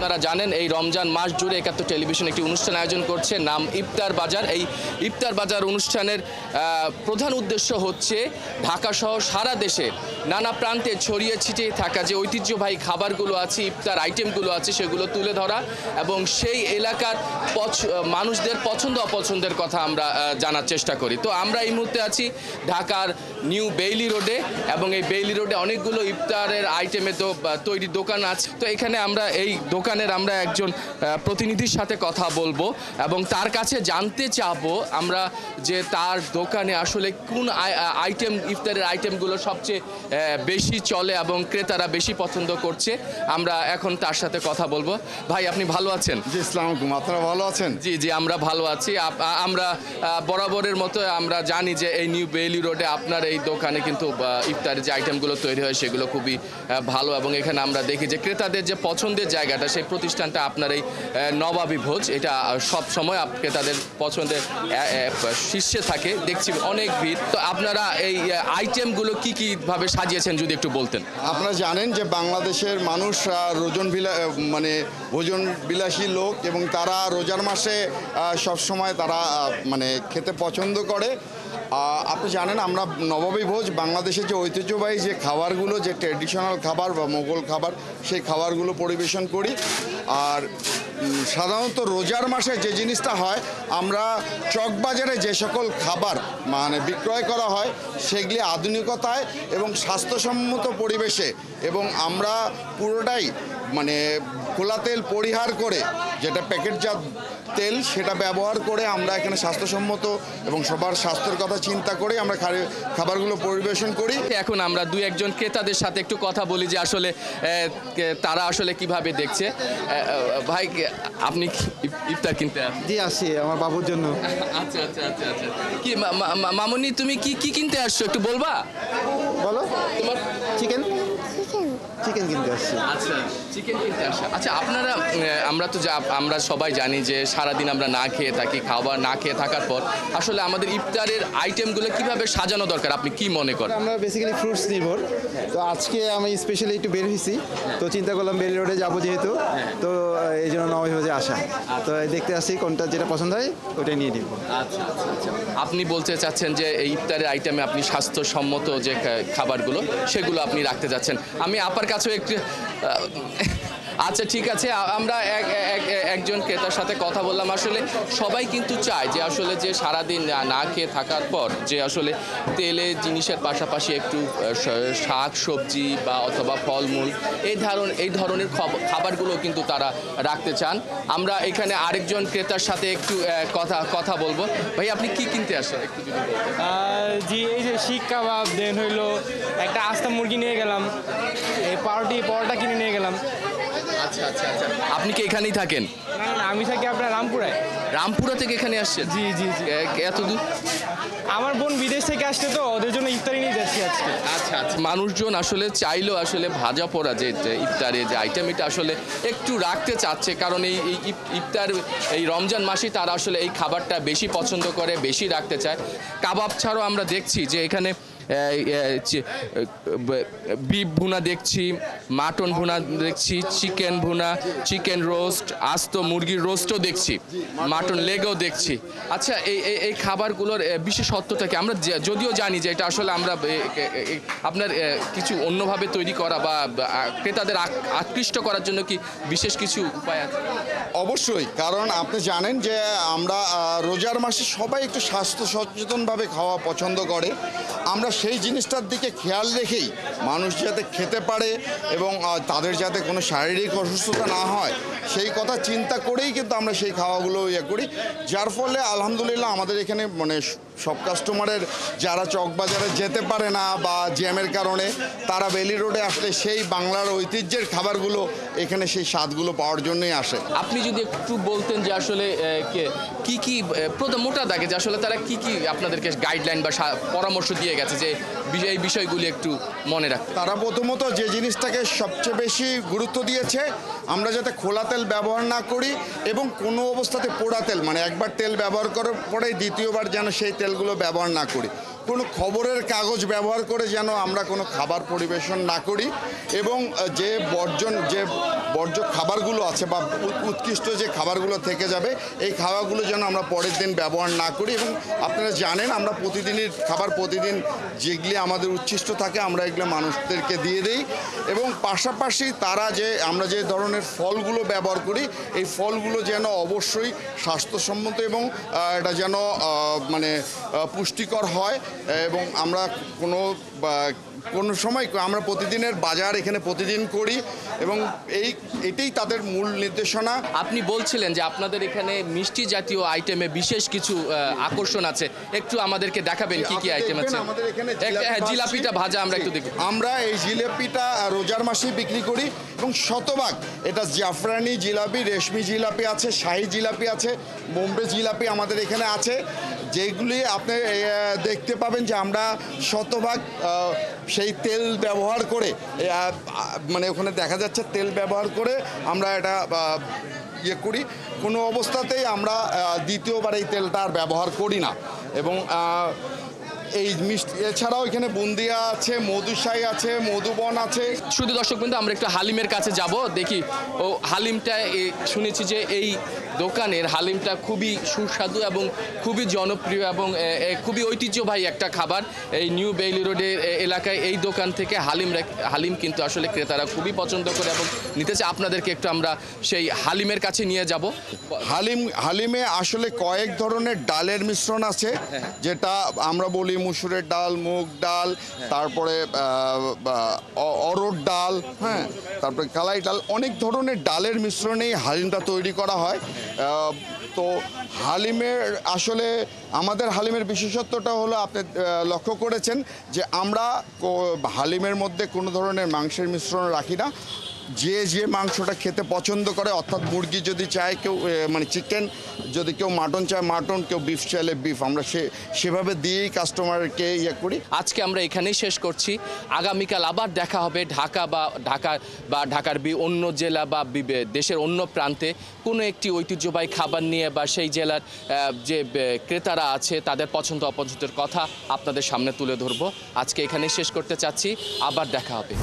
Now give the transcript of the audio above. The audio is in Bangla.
আপনারা জানেন এই রমজান মাস জুড়ে একাত্তর টেলিভিশন একটি অনুষ্ঠান আয়োজন করছে, নাম ইফতার বাজার। এই ইফতার বাজার অনুষ্ঠানের প্রধান উদ্দেশ্য হচ্ছে ঢাকা সহ সারা দেশে নানা প্রান্তে ছড়িয়ে ছিটিয়ে থাকা যে ঐতিহ্যবাহী খাবারগুলো আছে, ইফতার আইটেমগুলো আছে, সেগুলো তুলে ধরা এবং সেই এলাকার মানুষদের পছন্দ অপছন্দের কথা আমরা জানার চেষ্টা করি। তো আমরা এই মুহূর্তে আছি ঢাকার নিউ বেইলি রোডে এবং এই বেইলি রোডে অনেকগুলো ইফতারের আইটেমের তৈরি দোকান আছে। তো এখানে আমরা এই দোকানের একজন প্রতিনিধির সাথে কথা বলবো এবং তার কাছে জানতে চাবো আমরা যে তার দোকানে আসলে কোন ইফতারের আইটেমগুলো সবচেয়ে বেশি চলে এবং ক্রেতারা বেশি পছন্দ করছে। আমরা এখন তার সাথে কথা বলবো। ভাই, আপনি ভালো আছেন? জি, আসসালামু আলাইকুম। আপনারা ভালো আছেন? জি জি, আমরা ভালো আছি। আমরা বরাবরের মতো আমরা জানি যে এই নিউ বেইলি রোডে আপনার এই দোকানে কিন্তু ইফতারের যে আইটেমগুলো তৈরি হয় সেগুলো খুবই ভালো এবং এখানে আমরা দেখি যে ক্রেতাদের যে পছন্দের জায়গাটা, সেই প্রতিষ্ঠানটা আপনার এই নবাবী ভোজ, এটা সব সময় ক্রেতাদের পছন্দের শীর্ষে থাকে। দেখছি অনেক ভিড়। তো আপনারা এই আইটেমগুলো কি ভাবে সাজিয়েছেন যদি একটু বলতেন। আপনারা জানেন যে বাংলাদেশের মানুষ ভোজন বিলাসী লোক এবং তারা রোজার মাসে সবসময় তারা খেতে পছন্দ করে। আপনি জানেন আমরা নবাবী ভোজ বাংলাদেশের যে ঐতিহ্যবাহী যে খাবারগুলো, যে ট্র্যাডিশনাল খাবার বা মোগল খাবার, সেই খাবারগুলো পরিবেশন করি। আর সাধারণত রোজার মাসে যে জিনিসটা হয়, আমরা চকবাজারে যে সকল খাবার বিক্রয় করা হয় সেগুলি আধুনিকতায় এবং স্বাস্থ্যসম্মত পরিবেশে, এবং আমরা পুরোটাই খোলা তেল পরিহার করে, যেটা প্যাকেটজাত তেল, সেটা ব্যবহার করে আমরা এখানে স্বাস্থ্যসম্মত এবং সবার স্বাস্থ্যের কথা চিন্তা করে আমরা খাবারগুলো পরিবেশন করি। এখন আমরা দুই একজন ক্রেতাদের সাথে একটু কথা বলি যে আসলে তারা আসলে কিভাবে দেখছে। ভাই, আপনি ইফতার কিনতে জি আসছি আমার বাবুর জন্য। আচ্ছা আচ্ছা আচ্ছা আচ্ছা। কি মামুনি, তুমি কি কিনতে আসছো একটু বলবা? বলো। তোমার চিকেন কিনতে আসছি। আচ্ছা, চিকেন কিনতে আসছে। আচ্ছা, আপনারা আমরা সবাই জানি যে সারাদিন আমরা না খেয়ে থাকি, খাবার না খেয়ে থাকার পর আসলে আমাদের ইফতারের আইটেমগুলো কিভাবে সাজানো দরকার, আপনি কি মনে করেন? আমরা বেসিক্যালি ফ্রুটস নির্ভর। তো আজকে আমি স্পেশালি একটু বের হয়েছি, তো চিন্তা করলাম বেলি রোডে যাবো যেহেতু, তো এই জন্য নবাবী ভোজে আসা। তো দেখতে আসছি কোনটা যেটা পছন্দ হয় ওটাই নিয়ে নিব। আচ্ছা আচ্ছা আচ্ছা। আপনি বলতে চাচ্ছেন যে এই ইফতারের আইটেমে আপনি স্বাস্থ্যসম্মত যে খাবারগুলো সেগুলো আপনি রাখতে যাচ্ছেন। আমি আপনার কাছেও একটু আচ্ছা, ঠিক আছে। আমরা একজন ক্রেতার সাথে কথা বললাম। আসলে সবাই কিন্তু চায় যে আসলে যে সারাদিন না খেয়ে থাকার পর যে আসলে তেলে জিনিসের পাশাপাশি একটু শাক সবজি বা অথবা ফলমূল এই ধরনের খাবারগুলো কিন্তু তারা রাখতে চান। আমরা এখানে আরেকজন ক্রেতার সাথে একটু কথা বলবো। ভাই, আপনি কি কিনতে আসেন একটু যদি বলতেন। জি, এই যে শিক কাবাব, দেন হইলো একটা আস্তা মুরগি নিয়ে গেলাম, এই পরোটা কিনে নিয়ে গেলাম। আচ্ছা আচ্ছা আচ্ছা। আপনি কি এখানেই থাকেন? না না, আমি থাকি আপনার রামপুরায়। রামপুরা থেকে এখানে আসছেন? জি জি জি। এত দূর? আমার বোন বিদেশ থেকে আসছে, তো ওদের জন্য ইফতারি নিয়ে যাচ্ছি আজকে। আচ্ছা আচ্ছা। মানুষজন আসলে চাইলেও আসলে ভাজা পোড়া যে ইফতারে যে আইটেম, এটা আসলে একটু রাখতে চাচ্ছে, কারণ এই ইফতার এই রমজান মাসে তারা আসলে এই খাবারটা বেশি পছন্দ করে, বেশি রাখতে চায়। কাবাব ছাড়াও আমরা দেখছি যে এখানে বিফ ভুনা দেখছি, মাটন ভুনা দেখছি, চিকেন ভুনা, চিকেন রোস্ট, আস্ত মুরগির রোস্টও দেখছি, মাটন লেগও দেখছি। আচ্ছা, এই খাবারগুলোর বিশেষত্বটা কি? আমরা যদিও জানি যে এটা আসলে আমরা আপনার কিছু অন্যভাবে তৈরি করা বা ক্রেতাদের আকৃষ্ট করার জন্য কি বিশেষ কিছু উপায় আছে? অবশ্যই, কারণ আপনি জানেন যে আমরা রোজার মাসে সবাই একটু স্বাস্থ্য সচেতনভাবে খাওয়া পছন্দ করে। আমরা সেই জিনিসটার দিকে খেয়াল রেখেই মানুষ যাতে খেতে পারে এবং তাদের যাতে কোনো শারীরিক অসুস্থতা না হয়, সেই কথা চিন্তা করেই কিন্তু আমরা সেই খাওয়াগুলো করি। যার ফলে আলহামদুলিল্লাহ আমাদের এখানে সব কাস্টমারের যারা চকবাজারে যেতে পারে না বা জ্যামের কারণে, তারা বেলি রোডে আসলে সেই বাংলার ঐতিহ্যের খাবারগুলো এখানে সেই স্বাদগুলো পাওয়ার জন্যই আসে। আপনি যদি একটু বলতেন যে আসলে কি মোটা দাগে যে আসলে তারা কি আপনাদেরকে গাইডলাইন বা পরামর্শ দিয়ে গেছে যে এই বিষয়গুলি একটু মনে রাখতে? তারা প্রথমত যে জিনিসটাকে সবচেয়ে বেশি গুরুত্ব দিয়েছে, আমরা যাতে খোলা তেল ব্যবহার না করি এবং কোনো অবস্থাতে পোড়া তেল, একবার তেল ব্যবহার করার পরে দ্বিতীয়বার যেন সেই তেলগুলো ব্যবহার না করি। কোনো খবরের কাগজ ব্যবহার করে যেন আমরা কোনো খাবার পরিবেশন না করি, এবং যে বর্জ্য খাবারগুলো আছে বা উৎকৃষ্ট যে খাবারগুলো থেকে যাবে এই খাবারগুলো যেন আমরা পরের দিন ব্যবহার না করি। এবং আপনারা জানেন আমরা প্রতিদিনের খাবার প্রতিদিন যেগুলি আমাদের উচ্ছিষ্ট থাকে আমরা এগুলো মানুষদেরকে দিয়ে দিই, এবং পাশাপাশি আমরা যে ধরনের ফলগুলো ব্যবহার করি এই ফলগুলো যেন অবশ্যই স্বাস্থ্যসম্মত এবং এটা যেন পুষ্টিকর হয়, এবং আমরা কোনো সময় আমরা প্রতিদিনের বাজার এখানে প্রতিদিন করি, এবং এটাই তাদের মূল নির্দেশনা। আপনি বলছিলেন যে আপনাদের এখানে মিষ্টি জাতীয় আইটেমে বিশেষ কিছু আকর্ষণ আছে, একটু আমাদেরকে দেখাবেন কি কি আইটেম আছে? আমাদের এখানে জিলাপিটা ভাজা আমরা একটু দেখব। আমরা এই জিলাপিটা রোজার মাসেই বিক্রি করি, এবং শতভাগ এটা জাফরানি জিলাপি, রেশমি জিলাপি আছে, শাহী জিলাপি আছে, বোম্বে জিলাপি আমাদের এখানে আছে, যেগুলি আপনি দেখতে পাবেন যে আমরা শতভাগ সেই তেল ব্যবহার করে ওখানে দেখা যাচ্ছে তেল ব্যবহার করে আমরা এটা করি। কোনো অবস্থাতেই আমরা দ্বিতীয়বার এই তেলটা আর ব্যবহার করি না। এবং এই মিষ্টি এছাড়াও এখানে বুন্দিয়া আছে, মধুশাহী আছে, মধুবন আছে। শুধু দর্শক বন্ধু, আমরা একটু হালিমের কাছে যাব, দেখি ও হালিমটা শুনেছি যে এই দোকানের হালিমটা খুবই সুস্বাদু এবং খুবই জনপ্রিয় এবং খুবই ঐতিহ্যবাহী একটা খাবার। এই নিউ বেইলি রোডের এলাকায় এই দোকান থেকে হালিম কিন্তু আসলে ক্রেতারা খুবই পছন্দ করে এবং নিতে চায়। আপনাদেরকে একটু আমরা সেই হালিমের কাছে নিয়ে যাব। হালিমে আসলে কয়েক ধরনের ডালের মিশ্রণ আছে, যেটা আমরা বলি মুসুরের ডাল, মুগ ডাল, তারপরে অরহর ডাল, তারপরে কালাই ডাল, অনেক ধরনের ডালের মিশ্রণেই হালিমটা তৈরি করা হয়। তো আমাদের হালিমের বিশেষত্বটা হলো আপনি লক্ষ্য করেছেন যে আমরা হালিমের মধ্যে কোনো ধরনের মাংসের মিশ্রণ রাখি না। যে মাংসটা খেতে পছন্দ করে, অর্থাৎ মুরগি যদি চায় কেউ চিকেন, যদি কেউ মাটন চায় মাটন, কেউ বিফ চাইলে বিফ, আমরা সেভাবে দিয়েই কাস্টমারকে করি। আজকে আমরা এখানেই শেষ করছি। আগামীকাল আবার দেখা হবে ঢাকার অন্য জেলা বা দেশের অন্য প্রান্তে কোনো একটি ঐতিহ্যবাহী খাবার নিয়ে, বা সেই জেলার যে ক্রেতারা আছে তাদের পছন্দ অপছন্দের কথা আপনাদের সামনে তুলে ধরবো। আজকে এখানেই শেষ করতে চাচ্ছি, আবার দেখা হবে।